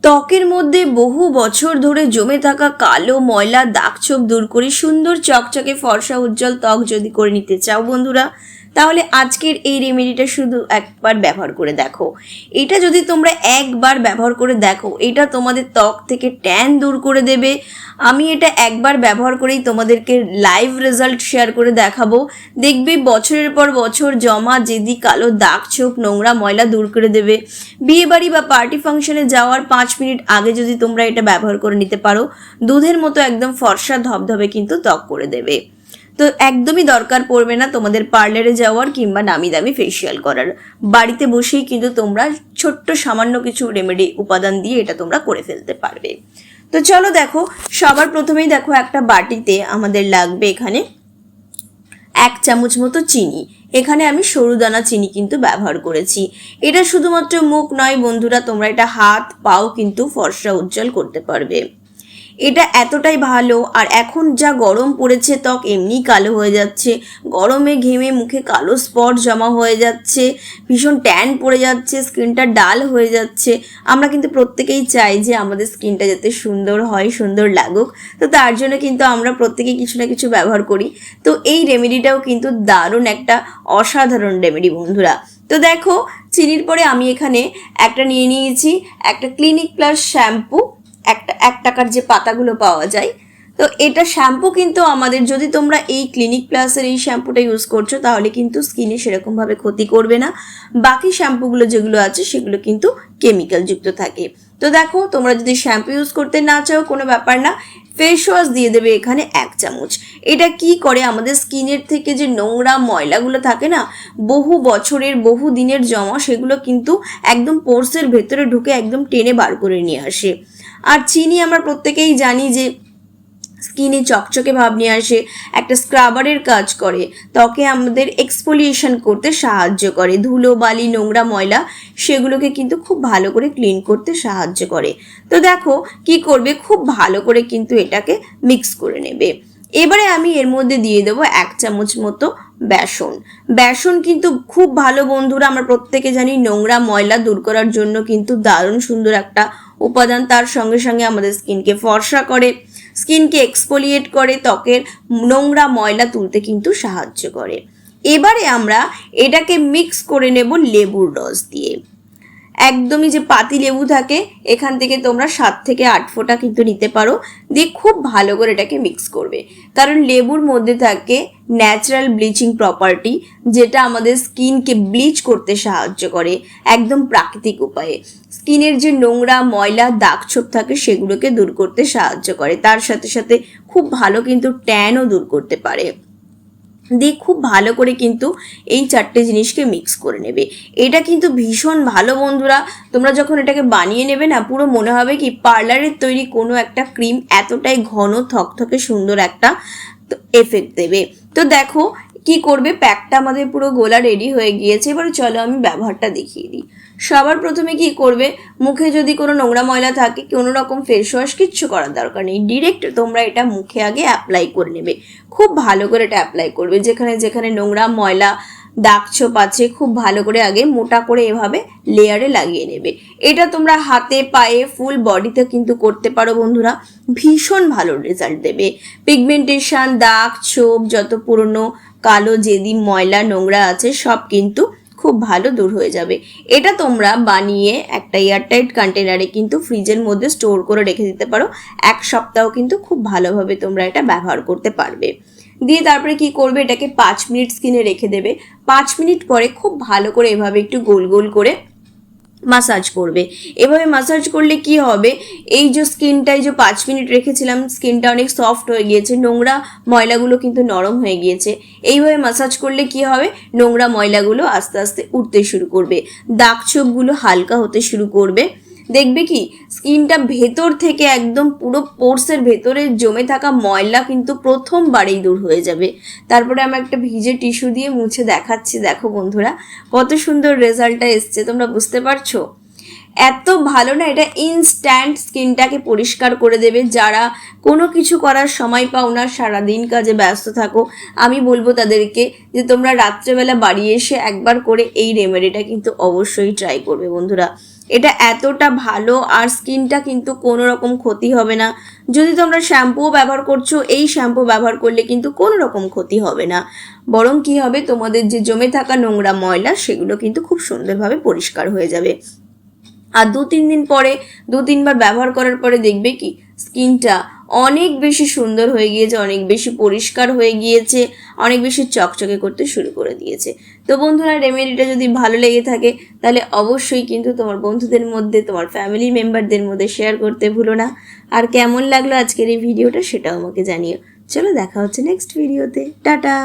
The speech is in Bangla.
ত্বকের মধ্যে বহু বছর ধরে জমে থাকা কালো ময়লা দাগছোপ দূর করে সুন্দর চকচকে ফর্সা উজ্জ্বল ত্বক যদি করে নিতে চাও বন্ধুরা, তাহলে আজকের এই রেমেডিটা শুধু একবার ব্যবহার করে দেখো। এটা যদি তোমরা একবার ব্যবহার করে দেখো, এটা তোমাদের ত্বক থেকে ট্যান দূর করে দেবে। আমি এটা একবার ব্যবহার করেই তোমাদেরকে লাইভ রেজাল্ট শেয়ার করে দেখাবো। দেখবে বছরের পর বছর জমা জেদি কালো দাগ ছোপ নোংরা ময়লা দূর করে দেবে। বিয়েবাড়ি বা পার্টি ফাংশনে যাওয়ার 5 মিনিট আগে যদি তোমরা এটা ব্যবহার করে নিতে পারো, দুধের মতো একদম ফর্সা ধবধবে কিন্তু ত্বক করে দেবে। তো একদমই দরকার পড়বে না তোমাদের পার্লারে যাওয়ার কিংবা নামি দামি ফেসিয়াল করার। বাড়িতে বসেই কিন্তু তোমরা ছোট্ট সামান্য কিছু রেমেডি উপাদান দিয়ে এটা তোমরা করে ফেলতে পারবে। তো চলো দেখো, সবার প্রথমেই দেখো একটা বাটিতে আমাদের লাগবে এখানে 1 চামচ মতো চিনি। এখানে আমি সরু দানা চিনি কিন্তু ব্যবহার করেছি। এটা শুধুমাত্র মুখ নয় বন্ধুরা, তোমরা এটা হাত পাও কিন্তু ফর্সা উজ্জ্বল করতে পারবে। এটা এতটাই ভালো। আর এখন যা গরম পড়েছে, ত্বক এমনি কালো হয়ে যাচ্ছে, গরমে ঘেমে মুখে কালো স্পট জমা হয়ে যাচ্ছে, ভীষণ ট্যান পড়ে যাচ্ছে, স্কিনটা ডাল হয়ে যাচ্ছে। আমরা কিন্তু প্রত্যেকেই চাই যে আমাদের স্কিনটা যাতে সুন্দর হয়, সুন্দর লাগুক। তো তার জন্য কিন্তু আমরা প্রত্যেকেই কিছু না কিছু ব্যবহার করি। তো এই রেমেডিটাও কিন্তু দারুণ একটা অসাধারণ রেমেডি বন্ধুরা। তো দেখো, চিনির পরে আমি এখানে একটা নিয়ে নিয়েছি একটা ক্লিনিক প্লাস শ্যাম্পু, একটা 1 টাকার যে পাতাগুলো পাওয়া যায়। তো এটা শ্যাম্পু কিন্তু আমাদের, যদি তোমরা এই ক্লিনিক প্লাসের এই শ্যাম্পুটা ইউজ করছো তাহলে কিন্তু স্কিনে সেরকমভাবে ক্ষতি করবে না। বাকি শ্যাম্পুগুলো যেগুলো আছে সেগুলো কিন্তু কেমিক্যাল যুক্ত থাকে। তো দেখো, তোমরা যদি শ্যাম্পু ইউজ করতে না চাও কোনো ব্যাপার না, ফেস ওয়াশ দিয়ে দেবে এখানে 1 চামচ। এটা কি করে, আমাদের স্কিনের থেকে যে নোংরা ময়লাগুলো থাকে না, বহু বছরের বহু দিনের জমা, সেগুলো কিন্তু একদম পোর্সের ভেতরে ঢুকে একদম টেনে বার করে নিয়ে আসে। আর চিনি আমরা প্রত্যেকেই জানি যে স্কিনে চকচকে ভাব নিয়ে আসে, একটা স্ক্রাবারের কাজ করে, ত্বকে আমাদের এক্সফোলিয়েশন করতে সাহায্য করে, ধুলো বালি নোংরা ময়লা সেগুলোকে কিন্তু খুব ভালো করে ক্লিন করতে সাহায্য করে। তো দেখো কি করবে, খুব ভালো করে কিন্তু এটাকে মিক্স করে নেবে। এবারে আমি এর মধ্যে দিয়ে দেবো 1 চামচ মতো বেসন। বেসন কিন্তু খুব ভালো বন্ধুরা, আমরা প্রত্যেকে জানি নোংরা ময়লা দূর করার জন্য কিন্তু দারুণ সুন্দর একটা উপাদান। তার সঙ্গে সঙ্গে আমাদের স্কিনকে ফর্সা করে, স্কিনকে এক্সফোলিয়েট করে, ত্বকের নোংরা ময়লা তুলতে কিন্তু সাহায্য করে। এবারে আমরা এটাকে মিক্স করে নেব লেবুর রস দিয়ে। একদমই যে পাতি লেবু থাকে, এখান থেকে তোমরা 7 থেকে 8 ফোঁটা কিন্তু নিতে পারো, দিয়ে খুব ভালো করে এটাকে মিক্স করবে। কারণ লেবুর মধ্যে থাকে ন্যাচারাল ব্লিচিং প্রপার্টি, যেটা আমাদের স্কিনকে ব্লিচ করতে সাহায্য করে একদম প্রাকৃতিক উপায়ে। স্কিনের যে নোংরা ময়লা দাগ ছোপ থাকে সেগুলোকে দূর করতে সাহায্য করে, তার সাথে সাথে খুব ভালো কিন্তু ট্যানও দূর করতে পারে। দিয়ে খুব ভালো করে কিন্তু এই 4টে জিনিসকে মিক্স করে নেবে। এটা কিন্তু ভীষণ ভালো বন্ধুরা, তোমরা যখন এটাকে বানিয়ে নেবে না, পুরো মনে হবে কি পার্লারের তৈরি কোনো একটা ক্রিম, এতটাই ঘন থকথকে সুন্দর একটা এফেক্ট দেবে। তো দেখো কি করবে, প্যাকটা আমাদের পুরো গোলা রেডি হয়ে গিয়েছে। এবার চলো আমি ব্যবহারটা দেখিয়ে দিই। সবার প্রথমে কি করবে, মুখে যদি কোনো নোংরা ময়লা থাকে, কোনো রকম ফেস ওয়াশ কিচ্ছু করার দরকার নেই, ডিরেক্ট তোমরা এটা মুখে আগে অ্যাপ্লাই করে নেবে। খুব ভালো করে এটা অ্যাপ্লাই করবে, যেখানে যেখানে নোংরা ময়লা দাগ ছোপ আছে খুব ভালো করে আগে মোটা করে এভাবে লেয়ারে লাগিয়ে নেবে। এটা তোমরা হাতে পায়ে ফুল বডিতে কিন্তু করতে পারো বন্ধুরা, ভীষণ ভালো রেজাল্ট দেবে। পিগমেন্টেশন দাগ ছোপ যত পুরনো কালো জেদি ময়লা নোংরা আছে সব কিন্তু খুব ভালো দূর হয়ে যাবে। এটা তোমরা বানিয়ে একটা এয়ারটাইট কন্টেনারে কিন্তু ফ্রিজের মধ্যে স্টোর করে রেখে দিতে পারো, 1 সপ্তাহ কিন্তু খুব ভালোভাবে তোমরা এটা ব্যবহার করতে পারবে। দিয়ে তারপরে কি করবে, এটাকে 5 মিনিট স্কিনে রেখে দেবে। 5 মিনিট পরে খুব ভালো করে এভাবে একটু গোল গোল করে মাসাজ করবে। এভাবে মাসাজ করলে কি হবে, এই যে স্কিনটায় যে 5 মিনিট রেখেছিলাম, স্কিনটা অনেক সফট হয়ে গিয়েছে, নোংরা ময়লাগুলো কিন্তু নরম হয়ে গিয়েছে। এইভাবে মাসাজ করলে কি হবে, নোংরা ময়লাগুলো আস্তে আস্তে উঠতে শুরু করবে, দাগ ছোপগুলো হালকা হতে শুরু করবে। দেখবে কি স্কিনটা ভেতর থেকে একদম পুরো পোর্সের ভেতরে জমে থাকা ময়লা কিন্তু প্রথমবারেই দূর হয়ে যাবে। তারপরে আমি একটা ভিজে টিস্যু দিয়ে মুছে দেখাচ্ছি, দেখো বন্ধুরা কত সুন্দর রেজাল্টটা এসছে, তোমরা বুঝতে পারছো? এত ভালো না, এটা ইনস্ট্যান্ট স্কিনটাকে পরিষ্কার করে দেবে। যারা কোনো কিছু করার সময় পাও না, সারাদিন কাজে ব্যস্ত থাকো, আমি বলবো তাদেরকে যে তোমরা রাত্রেবেলা বাড়ি এসে একবার করে এই রেমেডিটা কিন্তু অবশ্যই ট্রাই করবে বন্ধুরা। এটা এতটা ভালো, আর স্কিনটা কিন্তু কোনো রকম ক্ষতি হবে না। যদি তোমরা শ্যাম্পুও ব্যবহার করছো, এই শ্যাম্পু ব্যবহার করলে কিন্তু কোনো রকম ক্ষতি হবে না, বরং কি হবে, তোমাদের যে জমে থাকা নোংরা ময়লা সেগুলো কিন্তু খুব সুন্দরভাবে পরিষ্কার হয়ে যাবে। আর 2-3 দিন পরে 2-3 বার ব্যবহার করার পরে দেখবে কি স্কিনটা অনেক বেশি সুন্দর হয়ে গিয়েছে, অনেক বেশি পরিষ্কার হয়ে গিয়েছে, অনেক বেশি চকচকে করতে শুরু করে দিয়েছে। তো বন্ধুরা, রেমেডিটা যদি ভালো লেগে থাকে তাহলে অবশ্যই কিন্তু তোমার বন্ধুদের মধ্যে, তোমার ফ্যামিলি মেম্বারদের মধ্যে শেয়ার করতে ভুলো না। আর কেমন লাগলো আজকের এই ভিডিওটা সেটাও আমাকে জানিও। চলো, দেখা হচ্ছে নেক্সট ভিডিওতে। টাটা।